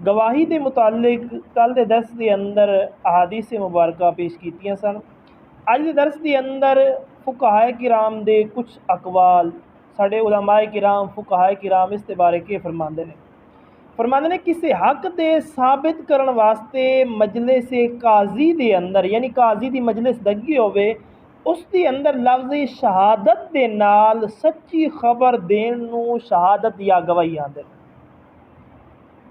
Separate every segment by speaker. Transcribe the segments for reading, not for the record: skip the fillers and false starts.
Speaker 1: गवाही के मुतालिक कल के दर्स के अंदर अहादीस मुबारक पेश कीतियां सन। अज के दर्स के अंदर फुकाहाए किराम दे कुछ अकवाल, साढ़े उलमाए किराम फुकाहाए किराम इस बारे के फरमाते ने किसी हक दे साबित करने वास्ते मजलिस काजी दे अंदर यानी काजी की मजलिस लगी होवे उसके अंदर लफ्ज़ शहादत के नाल सच्ची खबर देन नूं शहादत या गवाही आंदे।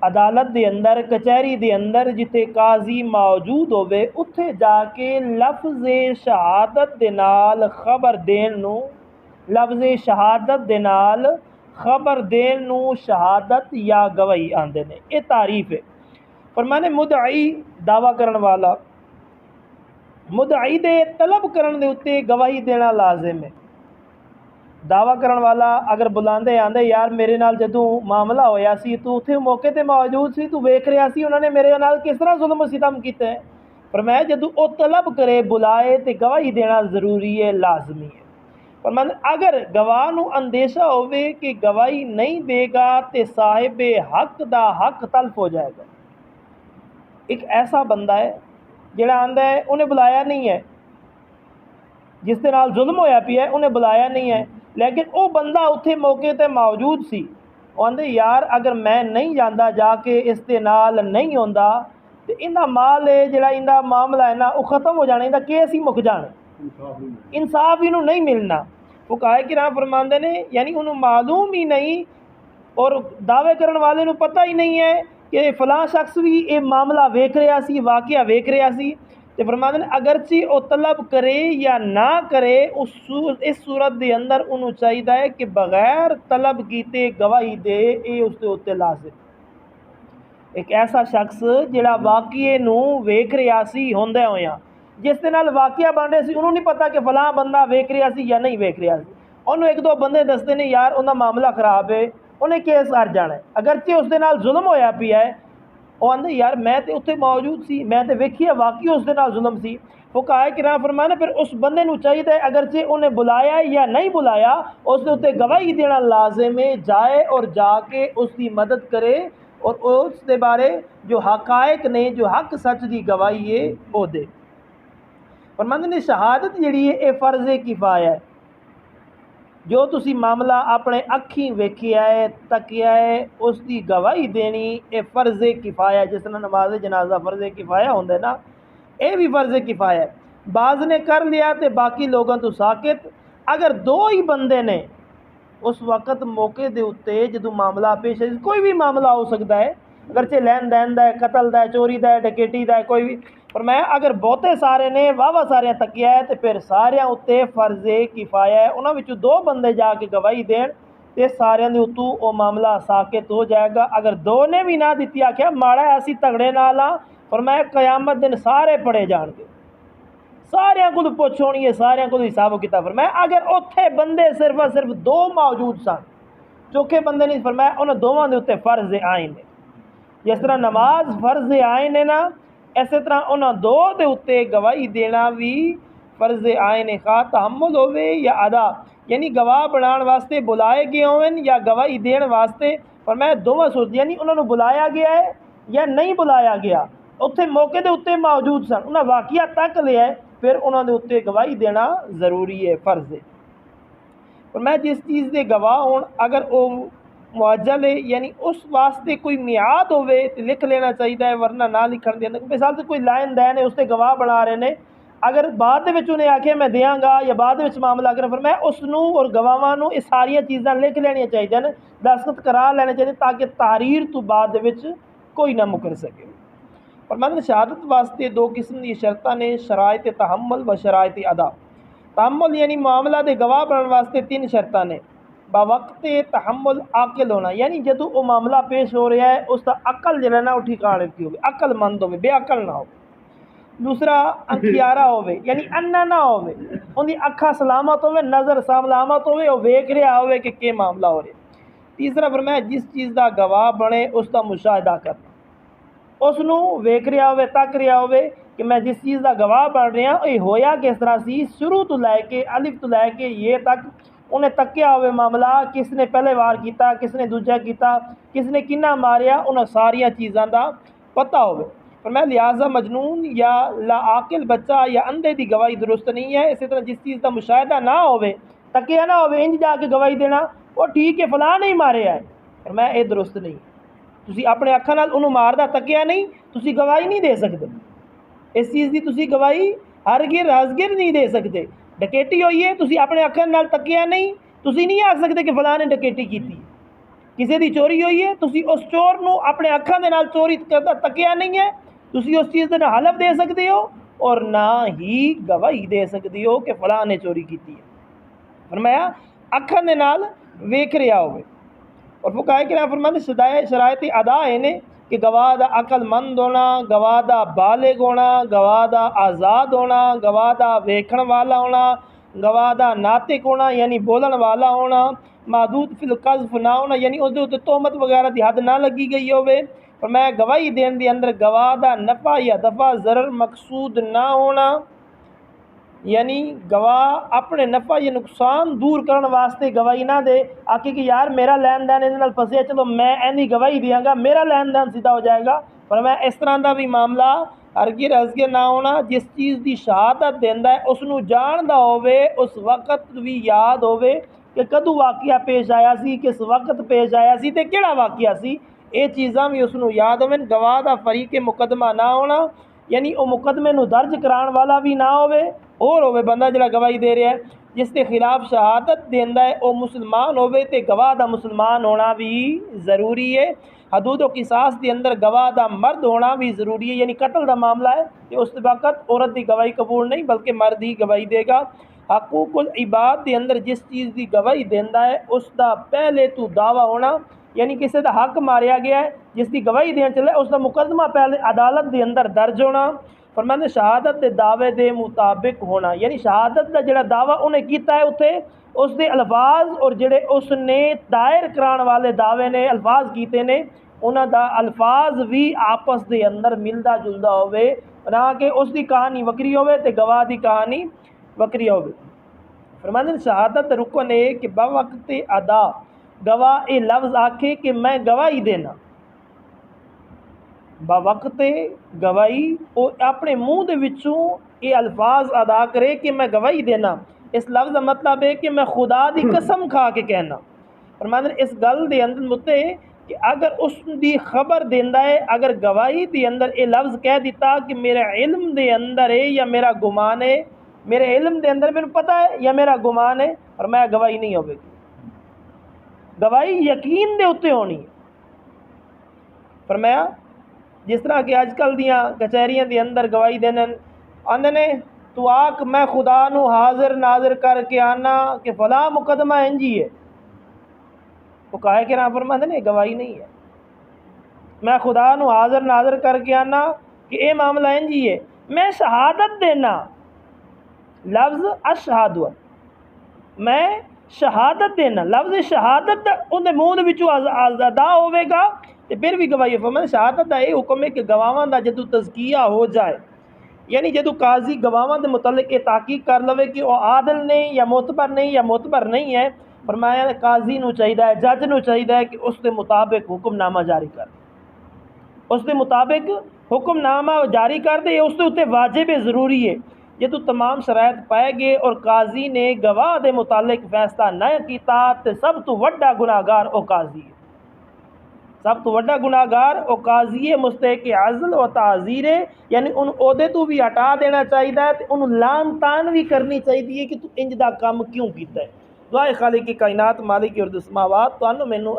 Speaker 1: अदालत के अंदर कचहरी के अंदर जिथे काजी मौजूद होवे उत्थे जाके लफ्ज़ शहादत के नाल खबर देन नूं लफ्ज़ शहादत के नाल खबर देन नूं शहादत या गवाही आंदे ने। ये तारीफ है। फरमाने मुदई दावा करने वाला मुदई दे तलब करने दे उत्ते गवाही देना लाजिम है। दावा करने वाला अगर बुलाते आंदे यार मेरे नाल जदों मामला होया सी तू उत्थे मौके ते मौजूद सी, तू वेख रहा सी उन्होंने मेरे नाल किस तरह जुल्म सितम कीता है। पर मैं जदों वो तलब करे बुलाए तो गवाही देना ज़रूरी है, लाजमी है। पर मैं अगर गवाह नूं अंदेशा होवे कि गवाही नहीं देगा तो साहिब हक दा हक तलफ हो जाएगा। एक ऐसा बंदा है जिहड़ा आंदा है उन्हें बुलाया नहीं है, जिस दे नाल जुल्म होया पिया उन्हें बुलाया नहीं है, लेकिन वो बंदा उत्थे मौके ते मौजूद सी। वो आंदे यार अगर मैं नहीं जाता जाके इस दे नाल नहीं होंदा तो इनका माल है जिहड़ा इनका मामला है ना वो ख़त्म हो जाना, इनका केस ही मुक जाना, इंसाफ इनू नहीं मिलना। फुकाहे किराम फरमाते ने यानी उन्होंने मालूम ही नहीं और दावे करने वाले नूं पता ही नहीं है कि फलां शख्स भी ये मामला वेख रहा सी, वाक़या वेख रहा सी। तो फरमाते हैं अगरचे वो तलब करे या ना करे इस सूरत के अंदर उन्होंने चाहिए है कि बगैर तलब कीते गवाही दे, ये उसके उत्ते लाज़िम। एक ऐसा शख्स जिहड़ा वाक़ये नूं वेख रहा सी होंदे होया, जिस दे नाल वाक़या बन रहा सी उन्होंने नहीं पता कि फलां बंदा वेख रहा सी या नहीं वेख रहा सी। उन्होंने एक दो बंदे दसते ने यार उनका मामला खराब है, उन्हें केस कर जाना है, अगरचे उसके नाल जुल्म होया पिया है। वो आंदे यार मैं तो उत्थे मौजूद सी, मैं तो वेखिया वाकई उसके नाल जुल्म सी। फुकाहे किराम फरमाने फिर उस बंदे नूं चाहिए अगरचे उन्हें बुलाया या नहीं बुलाया उसके उत्ते गवाही देना लाजिम है, जाए और जाके उसकी मदद करे और उसके बारे जो हकायक ने जो हक सच की गवाही है वो दे। फरमाते ने शहादत जिहड़ी है ये फ़र्ज़े किफ़ाया है। जो तुसी मामला अपने अखी वेखिया है तकिया है उसकी गवाही देनी ये फ़र्ज़े किफ़ाया, जिस तरह नमाज जनाजा फ़र्ज़े किफ़ाया होंदा ना, ये भी फ़र्ज़े किफ़ाया है। बाज़ ने कर लिया तो बाकी लोगों तो साकित। अगर दो ही बंदे ने उस वक़्त मौके के उत्ते जो मामला पेश है, कोई भी मामला हो सकता है, अगरचे लैन दैन का है, कतल का है, चोरी का है, डकैती का है, कोई भी। पर मैं अगर बहुते सारे ने वाह सारे तकिया है तो फिर सारिया उत्ते फ़र्ज़े किफ़ाया है। उन्होंने विचों दो बंदे जाके गवाही देन तो सारिया के उत्तों वो मामला साकित हो जाएगा। अगर दो ने भी ना दी आख्या माड़ा ऐसी तगड़े नाल हाँ, पर मैं क़यामत दिन सारे पड़े जाएंगे, सारिया को पुछ होनी है, सारिया को हिसाब किताब। मैं अगर उत्थे बंदे सिर्फ दो मौजूद सन, चौखे बंदे नहीं, मैं उन्होंने दोवां दे उत्ते फ़र्ज़ आइन है। जिस तरह नमाज फ़र्ज़ आइन है ना, इस तरह उन्होंने दो के उत्ते गवाही देना भी फ़र्ज़ आइन है, खा तहम्मुल होवे या अदा, यानी गवाह बनाने वास्ते बुलाए गए होवन या गवाही देने वास्ते। पर मैं दोवें सोच यानी उन्होंने बुलाया गया है या नहीं बुलाया गया, उत्थे मौके के उत्ते मौजूद सन, उन्हें वाक़या तक लिया है, फिर उन्होंने उत्ते गवाही देना ज़रूरी है, फ़र्ज़ है। पर मैं जिस चीज़ के गवाह हो अगर वो मुअज्जल है यानी उस वास्ते कोई मियाद होवे तो लिख लेना चाहिए है, वरना ना लिखण दे। मिसाल से कोई लाइन दैन है उससे गवाह बना रहे हैं, अगर बाद उन्हें आखे मैं देंगा या बाद मामला कर, फिर मैं उसनू और गवाहां नू ये सारिया चीज़ां लिख लेनिया चाहिए, दस्तखत करा लेने चाहिए ताकि तहरीर तो बाद कोई ना मुकर सके। पर मतलब शहादत वास्ते दो किस्म की शर्तां ने, शरायत तहम्मुल व शरायत अदा। तहम्मुल यानी मामला के गवाह बनने वास्ते तीन शर्तां ने। बावक्त तहम्मुल आकिल होना, यानी जदों वो मामला पेश हो रहा है उसका अकल जो ना वो ठिकाने की हो, अकलमंद हो, बेअकल ना हो। दूसरा अंखियारा हो यानी अन्ना ना हो, उनकी अखा सलामत हो, नज़र सलामत हो, वेख रहा हो कि मामला हो रहा। तीसरा फरमाया जिस चीज़ का गवाह बने उसका मुशाहिदा करना, उसनू वेख रहा हो, तक रहा हो कि मैं जिस चीज़ का गवाह बन रहा ये होया किस तरह से शुरू तो लैके अलिफ तो लैके ये तक उन्हें तक्या होवे मामला, किसने पहले वार किया, किसने दूजा किया, किसने किन्ना मारिया, उन्हें सारिया चीज़ों का पता होवे। पर मैं लिहाजा मजनून या लाआकिल बच्चा या अंधे की गवाही दुरुस्त नहीं है। इसी तरह जिस चीज़ का मुशाहिदा ना होवे, तकिया ना होवे, इंज जाके गवाही देना वो ठीक है फलां नहीं मारिया है, पर मैं ये दुरुस्त नहीं। तुसी अपने अखां नाल उन्होंने मारदा तकिया नहीं, तुसी गवाही नहीं दे सकते। इस चीज़ की तुसी गवाही हरगिर नहीं दे सकते। डकैती हुई है, तुसी अपने अखां नाल तकिया नहीं, तुसी नहीं आख सकते कि फलां ने डकैती की। किसी की चोरी हुई है, तुसी उस चोर नूं अपने अखां दे नाल चोरी करदा तकिया नहीं है, तुसी उस चीज़ का हलफ दे सकते हो और ना ही गवाही दे सकते हो कि फलां ने चोरी की है। फरमाया अखां दे नाल वेख रहा होवे। और फुकाहे किराम फरमाते शरायत अदा है ने कि गवाह दा अकलमंद होना, गवाह दा बालिग होना, गवाह दा आज़ाद होना, गवाह दा वेखण वाला होना, गवाह दा नातिक होना यानी बोलन वाला होना, महदूद फिल कज़्फ़ ना होना यानी उसदे उत्ते तोहमत वगैरह की हद ना लगी गई होवे। और मैं गवाही देने के अंदर गवाह दा नफ़ा या दफ़ा ज़रर मकसूद ना होना यानी गवाह अपने नफ़ा या नुकसान दूर करने वास्ते गवाही ना दे, आके कि यार मेरा लैन देन इहदे नाल फसिया, चलो मैं इहदी गवाही देंगा, मेरा लैन देन सीधा हो जाएगा। पर मैं इस तरह का भी मामला हरगिर ना होना। जिस चीज़ की शहादत देंदा है उसनू जानदा होवे, उस वक्त भी याद होवे कि कदों वाक़या पेश आया सी, किस वक्त पेश आया सी ते किहड़ा वाक़या सी, ये चीज़ां भी उसनू याद होवन। गवाह दा फरीक मुकदमा ना होना यानी वो मुकदमे नू दर्ज कराने वाला भी ना होवे और होवे बंदा जिहड़ा गवाही दे रहा है, जिसके खिलाफ शहादत देंदा है वो मुसलमान होवे ते गवाह दा मुसलमान होना भी ज़रूरी है। हदूद व किसास के अंदर गवाह दा मर्द होना भी ज़रूरी है, यानी कत्ल का मामला है तो उस वक्त औरत की गवाही कबूल नहीं बल्कि मर्द ही गवाही देगा। हकूकुल इबाद के अंदर जिस चीज़ की गवाही देंदा है उसका पहले तो दावा होना यानी किसी का हक मारिया गया है जिसकी गवाही देने चले उसका मुकदमा पहले अदालत के अंदर दर्ज होना। फरमांदे शहादत के दावे के मुताबिक होना यानी शहादत का जोड़ा दावा उन्हें किया है उत्थे उसके अल्फाज और जोड़े उसने दायर कराने वाले दावे ने अल्फाज किए ने उन्हों का अल्फाज भी आपस के अंदर मिलता जुलता होवे, ना कि उसकी कहानी वक्री होवे ते गवाह की कहानी वक्री होवे। फरमांदे शहादत रुकन है कि बवक्त अदा गवाह ये लफ्ज़ आखे कि मैं गवाही देना, बवक्त गवाही वो अपने मुँह के विचों ये अल्फाज अदा करे कि मैं गवाही देना। इस लफ्ज़ का मतलब है कि मैं खुदा की कसम खा के कहना। फरमांदे इस गल के अंदर मुद्दे कि अगर उसकी खबर देंदा है, अगर गवाही के अंदर ये लफ्ज़ कह दिता कि मेरे इल्म के अंदर है या मेरा गुमान है, मेरे इल्म के अंदर मैंने पता है या मेरा गुमान है, और मैं गवाही नहीं होगी। गवाही यकीन के उत्ते होनी है। फरमाया जिस तरह कि अजकल दियाँ कचहरियां के अंदर गवाही देने आंदे ने तू आख मैं खुदा नू हाजिर नाजिर करके आना कि फला मुकदमा इंजी है, वो कहे कि ना फरमाते ने गवाही नहीं है। मैं खुदा नू हाजिर नाजिर करके आना कि ये मामला इंजी है, मैं शहादत देना लफ्ज़ अशहादु मैं शहादत देना लफ्ज़ शहादत उनके मूँह विचों अदा होवेगा तो फिर भी गवाही। फरमाया शहादत का यह हुक्म है कि गवाहां का जदों तज़किया हो जाए यानी जदों काजी गवाहां के मुतल्लिक ये ताकीद कर लवे कि वह आदल ने या मोतबर नहीं है, फरमाया काजी नू चाहिए जज नू चाहिए कि उसके मुताबिक हुक्मनामा जारी कर, उसके मुताबिक हुक्मनामा जारी कर दे, उसके उत्ते वाजिब ज़रूरी है। जो तमाम शराइत पाए गए और काजी ने गवाह के मुतालिक फैसला न किया तो सब तो वड्डा गुनाहगार वो काजी है, सब तो वड्डा गुनाहगार वो काजी है। मुस्तहिक़ अज़ल व ताज़ीर है यानी उन ओहदे तो भी हटा देना चाहिए तो उन्होंने लान तान भी करनी चाहिए कि तू इंज दा काम क्यों किया है। दुआ खालिक की कायनात मालिक और समावात तुहानू मैनू